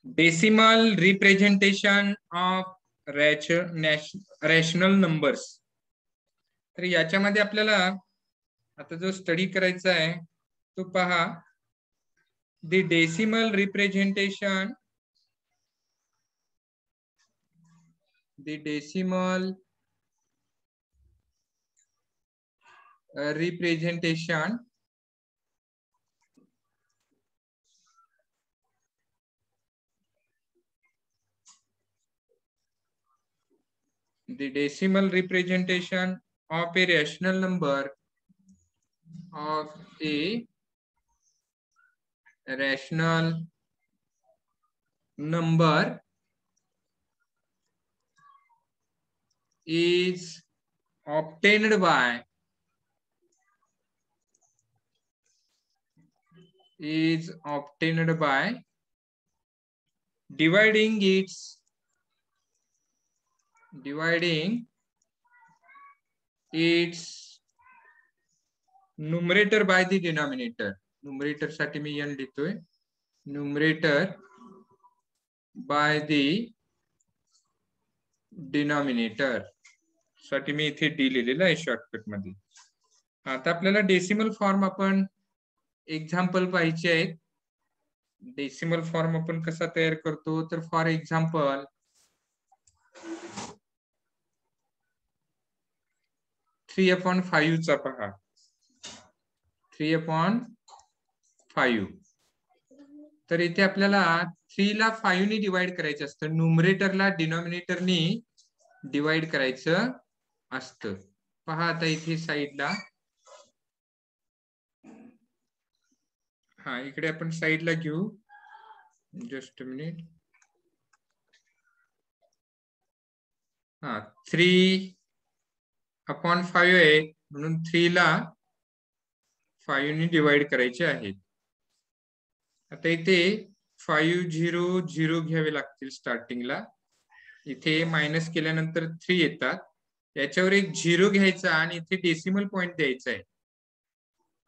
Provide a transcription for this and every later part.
Decimal representation of rational numbers. तर याच्यामध्ये आपल्याला आता जो स्टडी करायचा आहे तो पहा. The decimal representation, the decimal representation the decimal representation of a rational number of a rational number is obtained by dividing its numerator by the denominator. numerator साठी मी n लिहितोय. numerator by the denominator साठी मी इथे d लिहिलेलं आहे shortcut मध्ये. आता आपल्याला decimal form आपण एक्झाम्पल पाहिजे आहेत. डेसिमल फॉर्म आपण कसा तयार करतो तर फॉर एक्झाम्पल 3/5 चा पहा. 3/5 तर इथे आपल्याला 3 ला 5 ने डिवाइड करायचं असतं. न्यूमरेटरला डिनॉमिनेटरनी डिवाइड करायचं असतं. पहा आता इथे साइडला, हा इकडे आपण साइडला घेऊ. Just a minute. हा 3/5 आहे म्हणून 3 ला 5 ने डिवाइड करायचे आहेत. आता इथे 5 0 0 घ्यावे लागतील स्टार्टिंगला. इथे मायनस केल्यानंतर 3 येतात. याच्यावर एक 0 घ्यायचा आणि इथे डेसिमल पॉइंट द्यायचा आहे.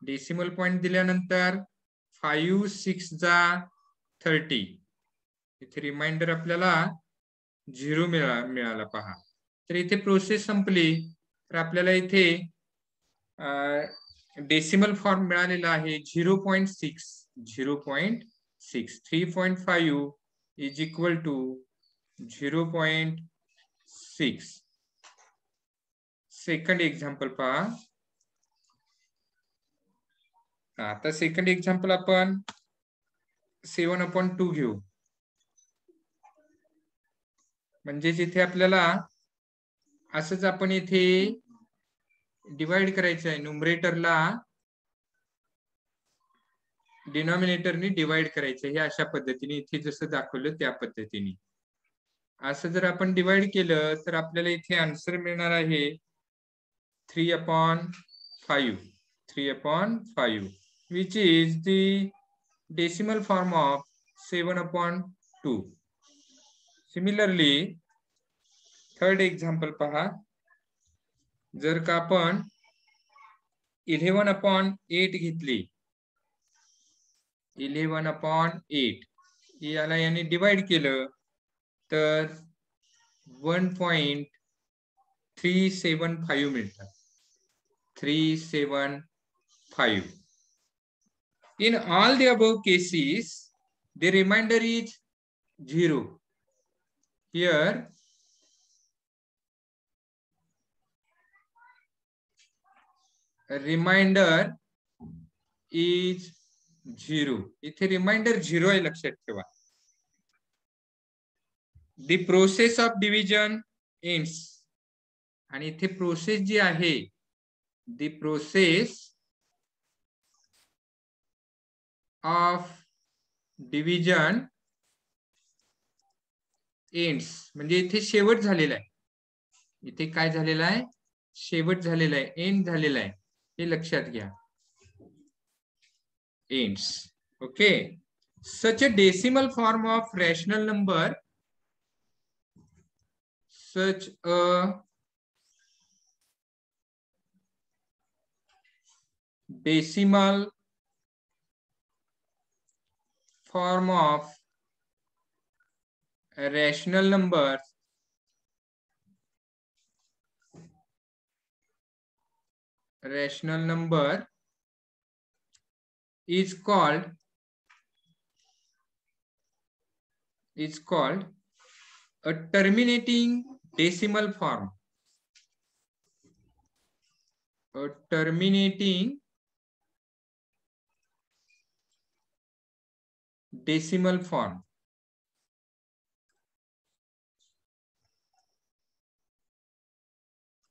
डेसिमल पॉइंट दिल्यानंतर 5 6 जा 30. इथे रिमाइंडर आपल्याला 0 मिळाला पहा. तर इथे प्रोसेस संपली. तर आपल्याला इथे डेसिमल फॉर्म मिळालेला आहे 0.6. 0.6 3.5 is equal to 0.6. Second example पहा. आता सेकंड एक्झाम्पल आपण 7/2 घेऊ. म्हणजे जिथे आपल्याला असंच आपण इथे डिवाइड करायचं आहे. न्यूमरेटरला डिनॉमिनेटरनी डिवाइड करायचं. हे अशा पद्धतीने इथे जसं दाखवलं त्या पद्धतीने असं जर आपण डिवाइड केलं तर आपल्याला इथे आन्सर मिळणार आहे 3/5. 3/5 which is the decimal form of 7/2. Similarly, third example पहा. जर का आपण 11/8 घेतली, 11/8 याला याने डिवाइड केलं तर 1.375 मिळतात. 375. In all the above cases, the remainder is 0. Here, remainder is 0. इथे रिमाइंडर 0 आहे लक्षात ठेवा. The process of division ends. आणि इथे प्रोसेस जी आहे, the process of division ends. म्हणजे इथे शेवट झालेला आहे. इथे काय झालेला आहे? शेवट झालेला आहे, एंड झालेला आहे. हे लक्षात घ्या. ends. Okay. Such a decimal form of rational number, such a decimal form of rational number is called a terminating decimal form. A terminating decimal form.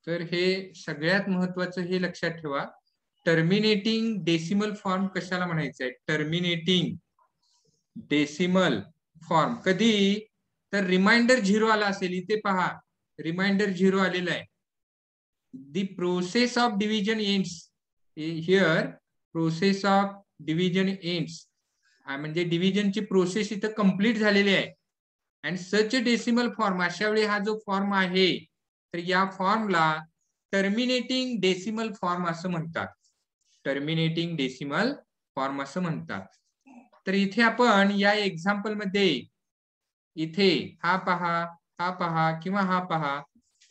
तर हे सगळ्यात महत्वाचं हे लक्षात ठेवा, टर्मिनेटिंग डेसिमल फॉर्म कशाला म्हणायचं आहे? टर्मिनेटिंग डेसिमल फॉर्म कधी? तर रिमाइंडर 0 आला असेल, इथे पहा रिमाइंडर 0 आलेला आहे. The process of division ends here, process of division ends म्हणजे डिव्हिजनची प्रोसेस इथं कंप्लीट झालेली आहे. अँड सच डेसिमल फॉर्म, अशा वेळी हा जो फॉर्म आहे तर या फॉर्मला टर्मिनेटिंग डेसिमल फॉर्म असं म्हणतात. टर्मिनेटिंग डेसिमल फॉर्म असं म्हणतात. तर इथे आपण या एक्झाम्पल मध्ये इथे हा पहा किंवा हा पहा,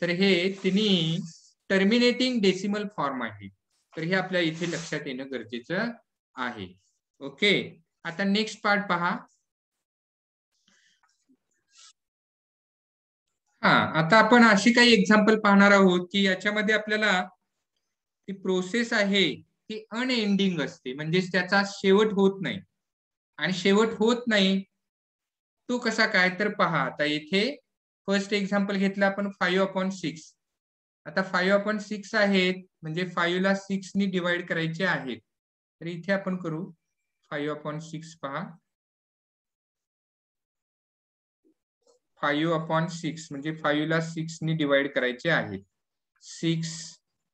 तर हे तिन्ही टर्मिनेटिंग डेसिमल फॉर्म आहे. तर हे आपल्या इथे लक्षात येणं गरजेचं आहे. ओके, आता नेक्स्ट पार्ट पहा. आता आपण अशी काही एक्झाम्पल पाहणार आहोत की याच्यामध्ये आपल्याला ती प्रोसेस आहे ती अनएंडिंग असते, म्हणजेच त्याचा शेवट होत नाही. आणि शेवट होत नाही तो कसा काय? तर पहा, आता इथे फर्स्ट एक्झाम्पल घेतलं आपण 5/6. आता 5/6 आहेत म्हणजे 5 ला 6 नी डिवाइड करायचे आहेत. तर इथे आपण करू 5/6. पहा 5/6 म्हणजे 5 ला 6 नी डिवाइड करायचे आहेत. 6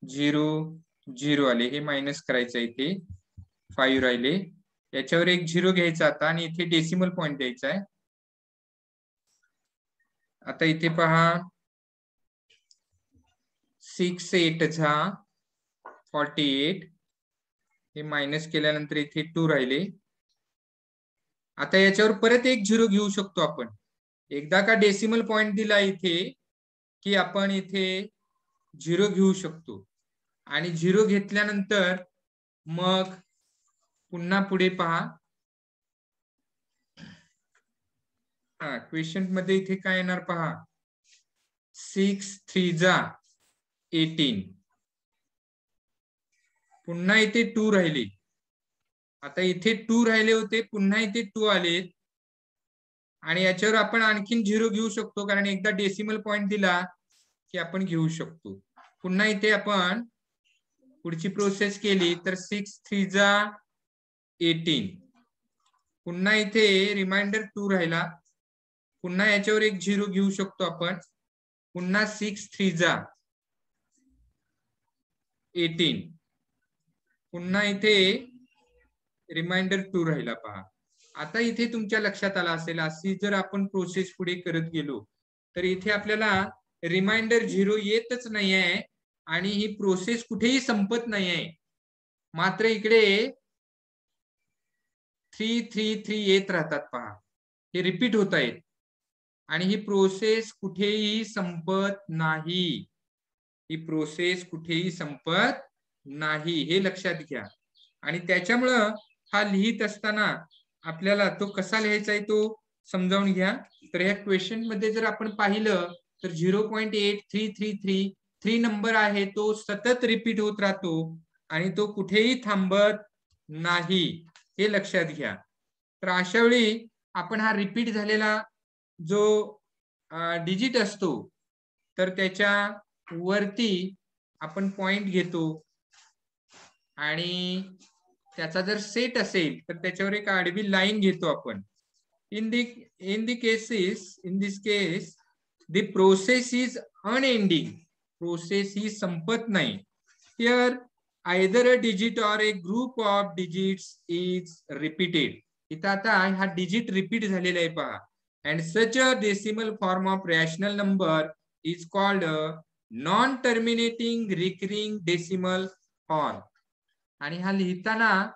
0 0 आले, हे मायनस करायचं, इथे 5 राहिले, याच्यावर एक 0 घ्यायचा आता आणि इथे डेसिमल पॉइंट द्यायचा आहे. आता इथे पहा 6 8 जा 48, हे मायनस केल्यानंतर इथे 2 राहिले. आता याच्यावर परत एक 0 घेऊ शकतो आपण. एकदा का डेसिमल पॉइंट दिला इथे की आपण इथे 0 घेऊ शकतो आणि 0 घेतल्यानंतर मग पुन्हा पुढे पहा. क्वेश्चन मध्ये इथे काय येणार पहा, 6 3 जा 18, पुन्हा इथे 2 राहिले. आता इथे 2 राहिले होते, पुन्हा इथे 2 आलेत आणि याच्यावर आपण आणखीन 0 घेऊ शकतो, कारण एकदा डेसिमल पॉइंट दिला की आपण घेऊ शकतो. पुन्हा इथे आपण पुढची प्रोसेस केली तर 6 3 जा 18, पुन्हा इथे रिमाइंडर 2 राहिला, पुन्हा याच्यावर एक 0 घेऊ शकतो आपण, पुन्हा 6 3 जा 18, पुन्हा इथे रिमाइंडर 2 राहिला. पहा आता इथे तुमच्या लक्षात आला असेल, अशी जर आपण प्रोसेस पुढे करत गेलो तर इथे आपल्याला रिमाइंडर 0 येतच नाही आहे आणि ही प्रोसेस कुठेही संपत नाही आहे. मात्र इकडे 3 3 3 येत राहतात. पहा हे रिपीट होत आहेत आणि ही प्रोसेस कुठेही संपत नाही. ही प्रोसेस कुठेही संपत नाही, हे लक्षात घ्या. आणि त्याच्यामुळं हा लिहित असताना आपल्याला तो कसा लिहायचा आहे तो समजावून घ्या. तर ह्या क्वेश्चन मध्ये जर आपण पाहिलं तर 0.8333 नंबर आहे, तो सतत रिपीट होत राहतो आणि तो कुठेही थांबत नाही, हे लक्षात घ्या. तर अशा वेळी आपण हा रिपीट झालेला जो डिजिट असतो तर त्याच्या वरती आपण पॉइंट घेतो आणि त्याचा जर सेट असेल तर त्याच्यावर एक आडवी लाईन घेतो आपण. in this case the process is unending, process ही संपत नाही. here either a digit or a group of digits is repeated. इथं आता हा डिजिट रिपीट झालेला आहे पहा. and such a decimal form of rational number is called a non terminating recurring decimal form. आणि हा लिहिताना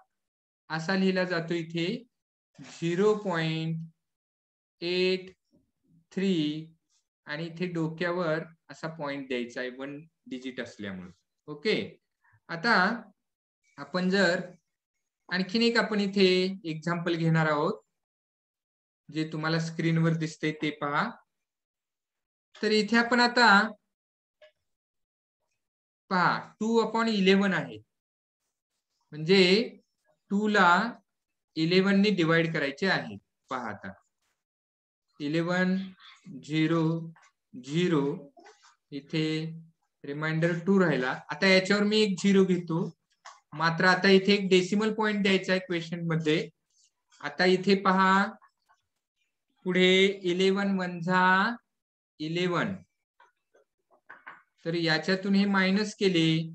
असा लिहिला जातो इथे 0.8333 3 आणि इथे डोक्यावर असा पॉइंट द्यायचा आहे 1 डिजिट असल्यामुळे. ओके, आता आपण जर आणखीन एक आपण इथे एक्झाम्पल घेणार आहोत, जे तुम्हाला स्क्रीनवर दिसतंय ते पहा. तर इथे आपण आता पहा 2/11 आहे, म्हणजे 2 ला 11 ने डिवाइड करायचे आहे. पहा आता 11 0 0 इथे रिमाइंडर 2 राहिला. आता याच्यावर मी एक 0 घेतो, मात्र आता इथे एक डेसिमल पॉइंट द्यायचा आहे क्वेश्चन मध्ये. आता इथे पहा पुढे 11 वजा 11, तर याच्यातून हे मायनस केले,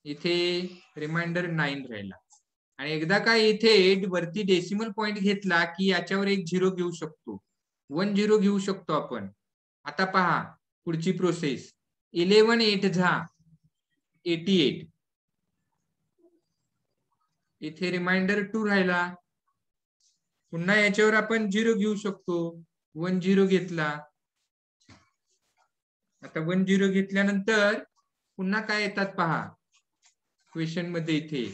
इथे रिमाइंडर 9 राहिला. आणि एकदा काय इथे वरती डेसिमल पॉइंट घेतला की याच्यावर एक 0 घेऊ शकतो, 1 0 घेऊ शकतो आपण. आता पहा पुढची प्रोसेस, 11 8 जा 88, इथे रिमाइंडर 2 राहिला. पुन्हा याच्यावर आपण 0 घेऊ शकतो, 1 0 घेतला. आता 1 0 घेतल्यानंतर पुन्हा काय येतात पहा क्वेश्चन मध्ये, इथे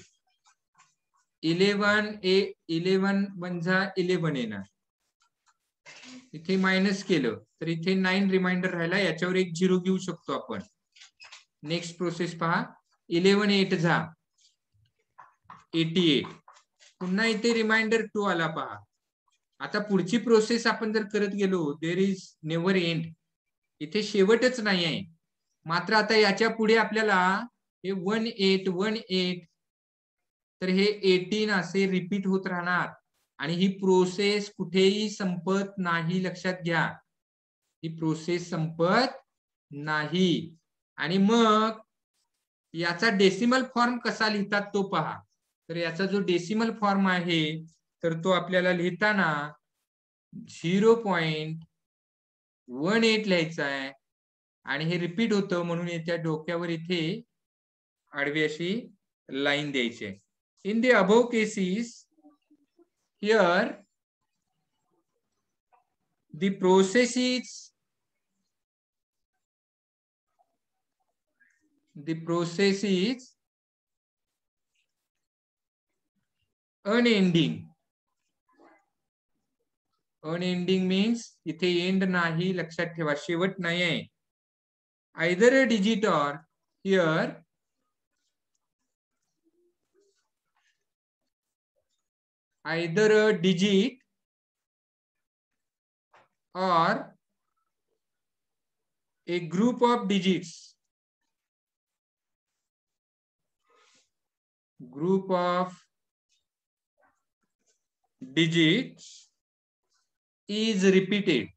11 वजा 11 येणार, इथे मायनस केलं तर इथे 9 रिमाइंडर राहिला, याच्यावर एक 0 घेऊ शकतो आपण. नेक्स्ट प्रोसेस पहा, 11 8 जा 88, पुन्हा इथे रिमाइंडर 2 आला पहा. आता पुढची प्रोसेस आपण जर करत गेलो, देर इज नेव्हर एंड, इथे शेवटच नाही आहे. मात्र आता याच्या पुढे आपल्याला हे 18 तर हे 18 असे रिपीट होत राहणार आणि ही प्रोसेस कुठेही संपत नाही, लक्षात घ्या, ही प्रोसेस संपत नाही. आणि मग याचा डेसिमल फॉर्म कसा लिहितात तो पहा. तर याचा जो डेसिमल फॉर्म आहे तर तो आपल्याला लिहिताना 0.18 लिहायचा आहे आणि हे रिपीट होतं म्हणून याच्या डोक्यावर इथे आडवी अशी लाईन द्यायची आहे. In the above cases here the process is unending. Unending means इथे एंड नाही, लक्षात ठेवा, शेवट नाही आहे. either a digit or here either a digit or a group of digits, group of digits is repeated,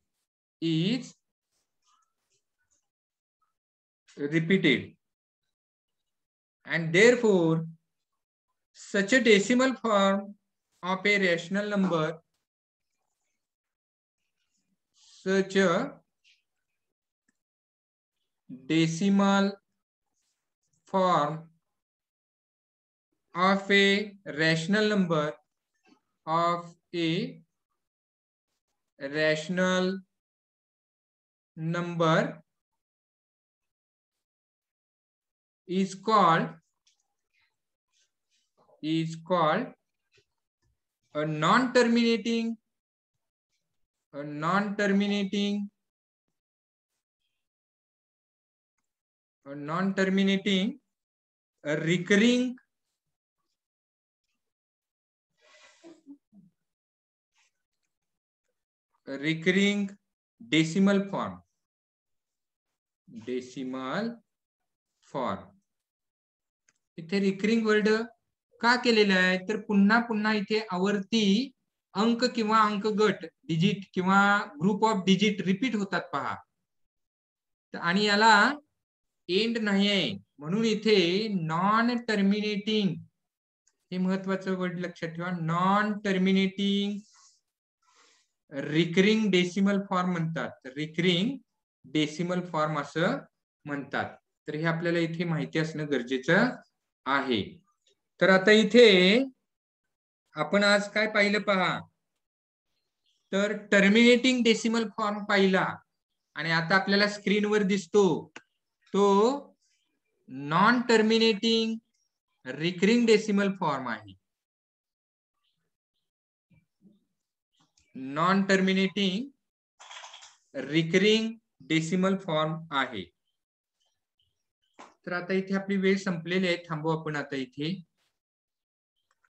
and therefore such a decimal form of a rational number, such a decimal form of a rational number is called a non-terminating a recurring decimal form. इथे recurring word का केलेला आहे तर पुन्हा पुन्हा इथे आवर्ती अंक किंवा अंक गट, डिजिट किंवा ग्रुप ऑफ डिजिट रिपीट होतात पहा, आणि याला एंड नाही आहे म्हणून इथे नॉन टर्मिनेटिंग, हे महत्वाचं वर्ड लक्षात ठेवा, non terminating recurring decimal form म्हणतात, रिकरिंग डेसिमल फॉर्म असं म्हणतात. तर हे आपल्याला इथे माहिती असणं गरजेचं आहे. तर आता इथे आपण आज काय पाहिलं पहा, तर टर्मिनेटिंग डेसिमल फॉर्म पाहिला आणि आता आपल्याला स्क्रीनवर दिसतो तो non terminating recurring decimal form आहे. Non terminating recurring decimal form आहे. तर आता इथे आपली वेळ संपलेली आहे. थांबू आपण आता इथे.